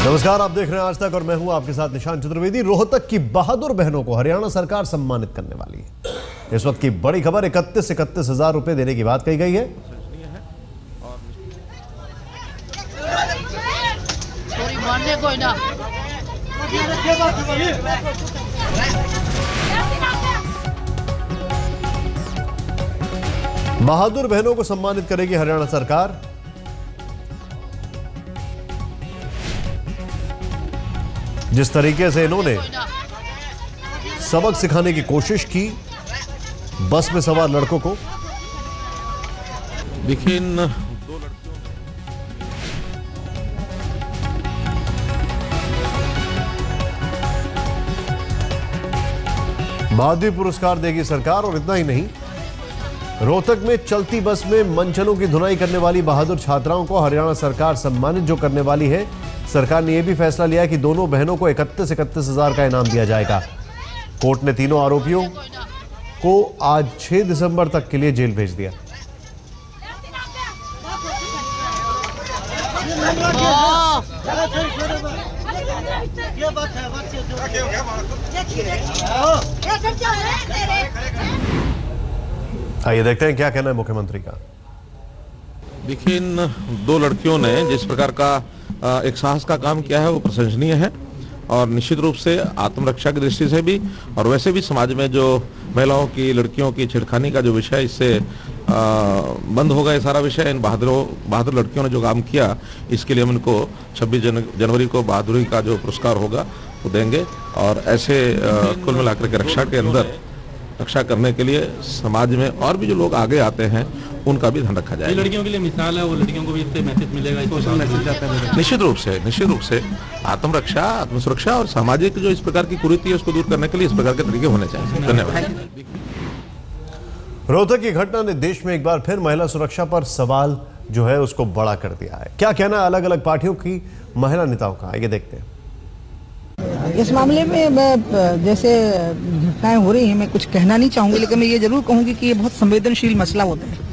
नमस्कार, आप देख रहे हैं आज तक और मैं हूं आपके साथ निशांत चतुर्वेदी। रोहतक की बहादुर बहनों को हरियाणा सरकार सम्मानित करने वाली है। इस वक्त की बड़ी खबर, 31,000 रुपए देने की बात कही गई है। बहादुर बहनों को सम्मानित करेगी हरियाणा सरकार। जिस तरीके से इन्होंने सबक सिखाने की कोशिश की बस में सवार लड़कों को, देखिए इन दो लड़कियों बहादुरी पुरस्कार देगी सरकार। और इतना ही नहीं, रोहतक में चलती बस में मंचलों की धुनाई करने वाली बहादुर छात्राओं को हरियाणा सरकार सम्मानित जो करने वाली है। सरकार ने यह भी फैसला लिया कि दोनों बहनों को 31,000 का इनाम दिया जाएगा। कोर्ट ने तीनों आरोपियों को आज 6 दिसंबर तक के लिए जेल भेज दिया। आइए देखते हैं क्या कहना है मुख्यमंत्री का। देखिए इन दो लड़कियों ने जिस प्रकार का एक साहस का काम किया है वो प्रशंसनीय है और निश्चित रूप से आत्मरक्षा की दृष्टि से भी और वैसे भी समाज में जो महिलाओं की, लड़कियों की छेड़खानी का जो विषय, इससे बंद होगा ये सारा विषय। इन बहादुर लड़कियों ने जो काम किया, इसके लिए हम इनको 26 जनवरी को बहादुरी का जो पुरस्कार होगा वो देंगे। और ऐसे कुल मिलाकर के रक्षा करने के लिए समाज में और भी जो लोग आगे आते हैं उनका भी ध्यान रखा जाए। लड़कियों के लिए मिसाल है, वो लड़कियों को भी इससे मैसेज मिलेगा, मैसेज जाता है। निश्चित रूप से आत्मरक्षा, आत्मसुरक्षा और सामाजिक जो इस प्रकार की कुरीति है उसको दूर करने के लिए इस प्रकार के तरीके होने चाहिए। धन्यवाद। रोहतक की घटना ने देश में एक बार फिर महिला सुरक्षा पर सवाल जो है उसको बड़ा कर दिया है। क्या कहना है अलग अलग पार्टियों की महिला नेताओं का, आइए देखते हैं। इस मामले में जैसे घटनाएं हो रही हैं, मैं कुछ कहना नहीं चाहूंगी, लेकिन मैं ये जरूर कहूंगी कि ये बहुत संवेदनशील मसला होता है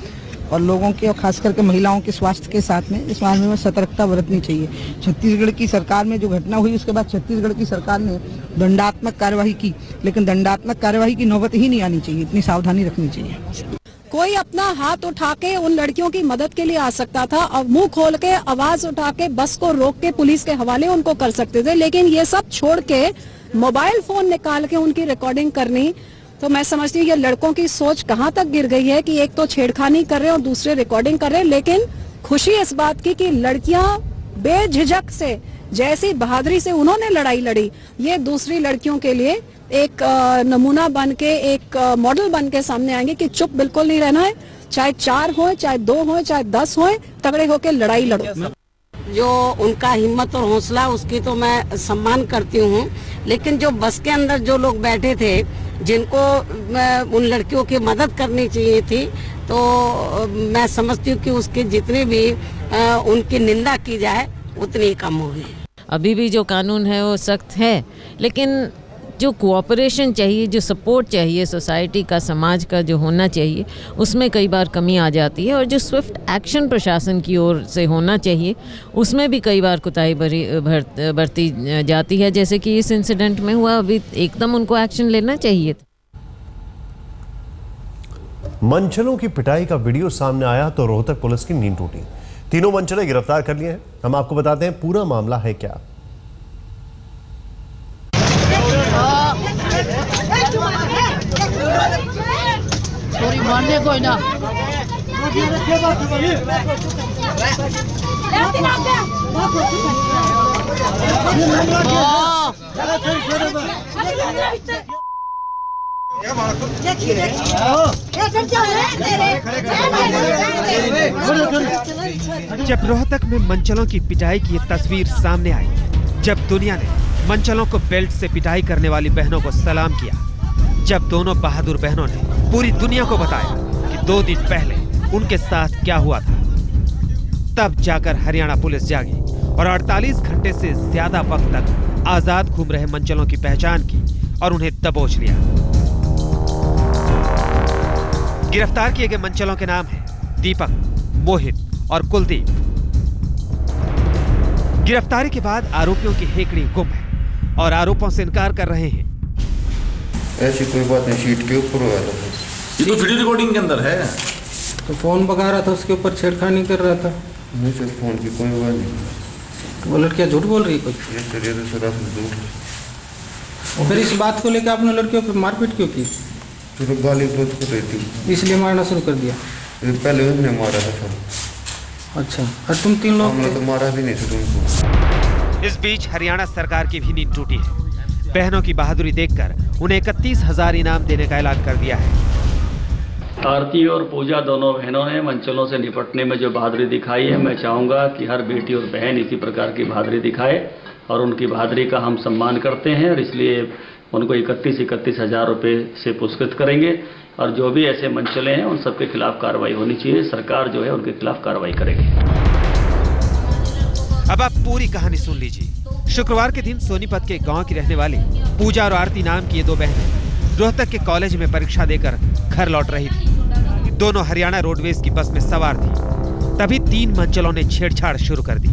और लोगों के और खास करके महिलाओं के स्वास्थ्य के साथ में इस मामले में सतर्कता बरतनी चाहिए। छत्तीसगढ़ की सरकार में जो घटना हुई उसके बाद छत्तीसगढ़ की सरकार ने दंडात्मक कार्यवाही की, लेकिन दंडात्मक कार्यवाही की नौबत ही नहीं आनी चाहिए, इतनी सावधानी रखनी चाहिए। कोई अपना हाथ उठा के उन लड़कियों की मदद के लिए आ सकता था और मुंह खोल के आवाज उठा के बस को रोक के पुलिस के हवाले उनको कर सकते थे, लेकिन ये सब छोड़ के मोबाइल फोन निकाल के उनकी रिकॉर्डिंग करनी, तो मैं समझती हूँ ये लड़कों की सोच कहाँ तक गिर गई है कि एक तो छेड़खानी कर रहे हैं और दूसरे रिकॉर्डिंग कर रहे हैं। लेकिन खुशी इस बात की कि लड़कियां बेझिझक से, जैसी बहादुरी से उन्होंने लड़ाई लड़ी, ये दूसरी लड़कियों के लिए एक नमूना बन के, एक मॉडल बन के सामने आएंगे कि चुप बिल्कुल नहीं रहना है, चाहे 4 हो, चाहे 2 हो, चाहे 10 हो, तगड़े होके लड़ाई लड़ो। जो उनका हिम्मत और हौसला, उसकी तो मैं सम्मान करती हूँ, लेकिन जो बस के अंदर जो लोग बैठे थे, जिनको उन लड़कियों की मदद करनी चाहिए थी, तो मैं समझती हूँ कि उसकी जितनी भी उनकी निंदा की जाए उतनी ही कम होगी। अभी भी जो कानून है वो सख्त है, लेकिन जो कोऑपरेशन चाहिए, जो सपोर्ट चाहिए सोसाइटी का, समाज का जो होना चाहिए, उसमें कई बार कमी आ जाती है। और जो स्विफ्ट एक्शन प्रशासन की ओर से होना चाहिए उसमें भी कई बार कोताही बरती जाती है, जैसे कि इस इंसिडेंट में हुआ। अभी एकदम उनको एक्शन लेना चाहिए। मंचलों की पिटाई का वीडियो सामने आया तो रोहतक पुलिस की नींद टूटी। तीनों मंचले गिरफ्तार कर लिए हैं। हम आपको बताते हैं पूरा मामला है क्या। मारने कोई ना जब रोहतक में मंचलों की पिटाई की तस्वीर सामने आई, जब दुनिया ने मंचलों को बेल्ट से पिटाई करने वाली बहनों को सलाम किया, जब दोनों बहादुर बहनों ने पूरी दुनिया को बताया कि 2 दिन पहले उनके साथ क्या हुआ था, तब जाकर हरियाणा पुलिस जागी और 48 घंटे से ज्यादा वक्त तक आजाद घूम रहे मंचलों की पहचान की और उन्हें दबोच लिया। गिरफ्तार किए गए मंचलों के नाम हैं दीपक, मोहित और कुलदीप। गिरफ्तारी के बाद आरोपियों की हेकड़ी गुम है और आरोपों से इनकार कर रहे हैं। ऐसी कोई बात नहीं, शीट के ऊपर हुआ था। ये तो वीडियो रिकॉर्डिंग के अंदर है। तो फोन बगा रहा था, उसके ऊपर छेड़खानी कर रहा था। नहीं सर, फोन की कोई बात नहीं। वो लड़कियां झूठ बोल रही है कुछ? ये सर, ये तो सरासर झूठ। फिर इस बात को लेकर आपने लड़कियों पर मारपीट क्यों की? तो गाली गलौज कर रही थी, इसलिए मारना शुरू कर दिया? पहले उसने मारा था सर। अच्छा, और तुम तीन लोग? हमने तो मारा भी नहीं सर उनको। इस बीच हरियाणा सरकार की भी नींद टूटी है। बहनों की बहादुरी देखकर उन्हें 31,000 इनाम देने का ऐलान कर दिया है। आरती और पूजा दोनों बहनों ने मंचलों से निपटने में जो बहादुरी दिखाई है, मैं चाहूँगा कि हर बेटी और बहन इसी प्रकार की बहादुरी दिखाए और उनकी बहादुरी का हम सम्मान करते हैं और इसलिए उनको 31,000 रुपये से पुरस्कृत करेंगे और जो भी ऐसे मंचले हैं उन सबके खिलाफ कार्रवाई होनी चाहिए। सरकार जो है उनके खिलाफ कार्रवाई करेगी। अब आप पूरी कहानी सुन लीजिए। शुक्रवार के दिन सोनीपत के गांव की रहने वाली पूजा और आरती नाम की ये दो बहनें रोहतक के कॉलेज में परीक्षा देकर घर लौट रही थी। दोनों हरियाणा रोडवेज की बस में सवार थी। तभी 3 मंचलों ने छेड़छाड़ शुरू कर दी।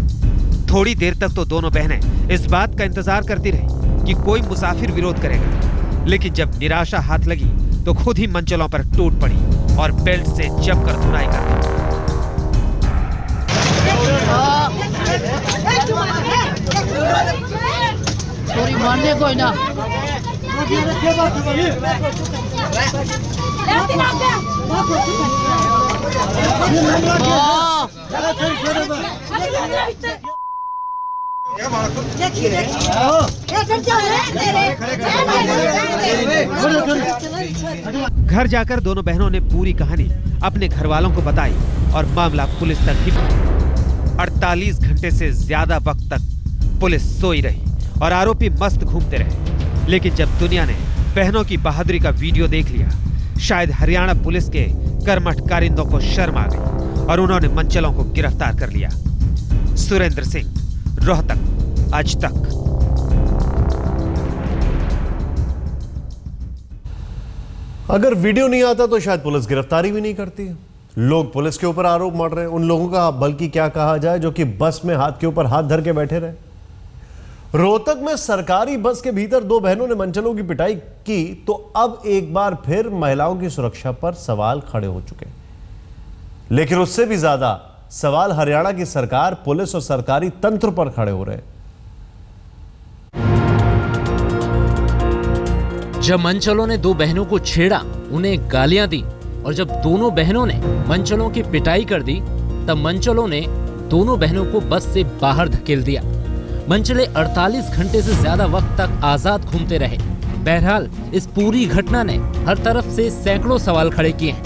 थोड़ी देर तक तो दोनों बहनें इस बात का इंतजार करती रही कि कोई मुसाफिर विरोध करेगा, लेकिन जब निराशा हाथ लगी तो खुद ही मंचलों पर टूट पड़ी और बेल्ट से जमकर धुनाई कर दी। मानने कोई ना। घर जाकर दोनों बहनों ने पूरी कहानी अपने घर वालों को बताई और मामला पुलिस तक भी। 48 घंटे से ज्यादा वक्त तक पुलिस सोई रही और आरोपी मस्त घूमते रहे, लेकिन जब दुनिया ने बहनों की बहादुरी का वीडियो देख लिया, शायद हरियाणा पुलिस के कर्मठ कारिंदों को शर्म आ गई और उन्होंने मंचलों को गिरफ्तार कर लिया। सुरेंद्र सिंह, रोहतक, आज तक। अगर वीडियो नहीं आता तो शायद पुलिस गिरफ्तारी भी नहीं करती है। लोग पुलिस के ऊपर आरोप मढ़ रहे हैं, उन लोगों का बल्कि क्या कहा जाए जो कि बस में हाथ के ऊपर हाथ धर के बैठे रहे। रोहतक में सरकारी बस के भीतर 2 बहनों ने मंचलों की पिटाई की तो अब एक बार फिर महिलाओं की सुरक्षा पर सवाल खड़े हो चुके हैं। लेकिन उससे भी ज्यादा सवाल हरियाणा की सरकार, पुलिस और सरकारी तंत्र पर खड़े हो रहे हैं। जब मंचलों ने 2 बहनों को छेड़ा, उन्हें गालियां दी और जब दोनों बहनों ने मंचलों की पिटाई कर दी, तब मंचलों ने दोनों बहनों को बस से बाहर धकेल दिया। मंचले 48 घंटे से ज्यादा वक्त तक आजाद घूमते रहे। बहरहाल इस पूरी घटना ने हर तरफ से सैकड़ों सवाल खड़े किए हैं।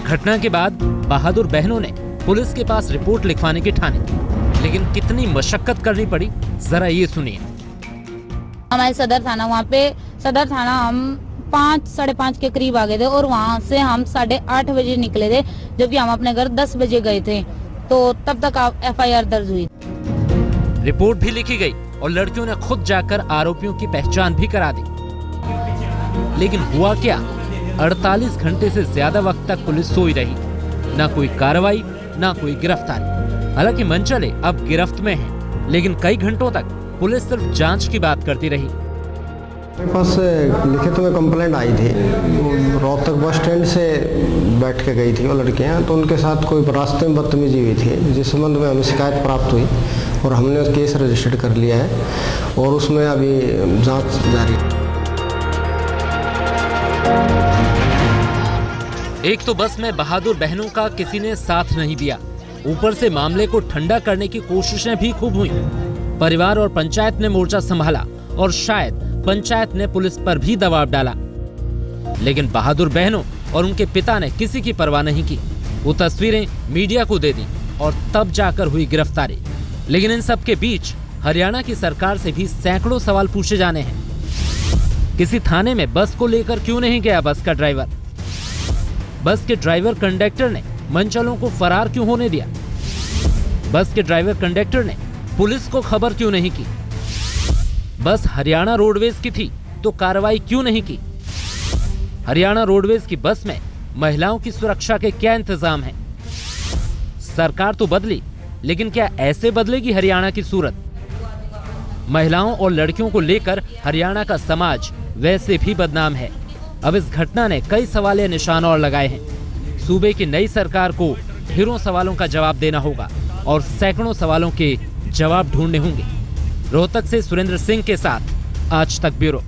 घटना के बाद बहादुर बहनों ने पुलिस के पास रिपोर्ट लिखवाने की ठानी, लेकिन कितनी मशक्कत करनी पड़ी, जरा ये सुनिए। हमारे सदर थाना, वहाँ पे सदर थाना हम 5, साढ़े 5 के करीब आ गए थे और वहाँ से हम 8:30 बजे निकले थे, जबकि हम अपने घर 10 बजे गए थे। तो तब तक FIR दर्ज हुई। रिपोर्ट भी लिखी गई और लड़कियों ने खुद जाकर आरोपियों की पहचान भी करा दी। लेकिन हुआ क्या? 48 घंटे से ज्यादा वक्त तक पुलिस सोई रही, ना कोई कार्रवाई, ना कोई गिरफ्तारी। हालांकि मंचले अब गिरफ्त में हैं, लेकिन कई घंटों तक पुलिस सिर्फ जांच की बात करती रही। मेरे पास लिखित में कंप्लेंट आई थी। रोहतक बस स्टैंड से बैठ के गई थी वो लड़कियां, तो उनके साथ कोई रास्ते में बदतमीजी हुई थी, जिस संबंध में हमें शिकायत प्राप्त हुई और हमने केस रजिस्टर्ड कर लिया है और उसमें अभी जांच जारी है। एक तो बस में बहादुर बहनों का किसी ने साथ नहीं दिया, ऊपर से मामले को ठंडा करने की कोशिशें भी खूब हुई। परिवार और पंचायत ने मोर्चा संभाला और शायद पंचायत ने पुलिस पर भी दबाव डाला, लेकिन बहादुर बहनों और उनके पिता ने किसी की परवाह नहीं की। वो तस्वीरें मीडिया को दे दी और तब जाकर हुई गिरफ्तारी। लेकिन इन सब के बीच हरियाणा की सरकार से भी सैकड़ों सवाल पूछे जाने हैं। किसी थाने में बस को लेकर क्यों नहीं गया बस का ड्राइवर? बस के ड्राइवर कंडक्टर ने मंचलों को फरार क्यों होने दिया? बस के ड्राइवर कंडक्टर ने पुलिस को खबर क्यों नहीं की? बस हरियाणा रोडवेज की थी तो कार्रवाई क्यों नहीं की? हरियाणा रोडवेज की बस में महिलाओं की सुरक्षा के क्या इंतजाम हैं? सरकार तो बदली, लेकिन क्या ऐसे बदलेगी हरियाणा की सूरत? महिलाओं और लड़कियों को लेकर हरियाणा का समाज वैसे भी बदनाम है। अब इस घटना ने कई सवाल या निशान और लगाए हैं। सूबे की नई सरकार को ढेरों सवालों का जवाब देना होगा और सैकड़ों सवालों के जवाब ढूंढने होंगे। रोहतक से सुरेंद्र सिंह के साथ आज तक ब्यूरो।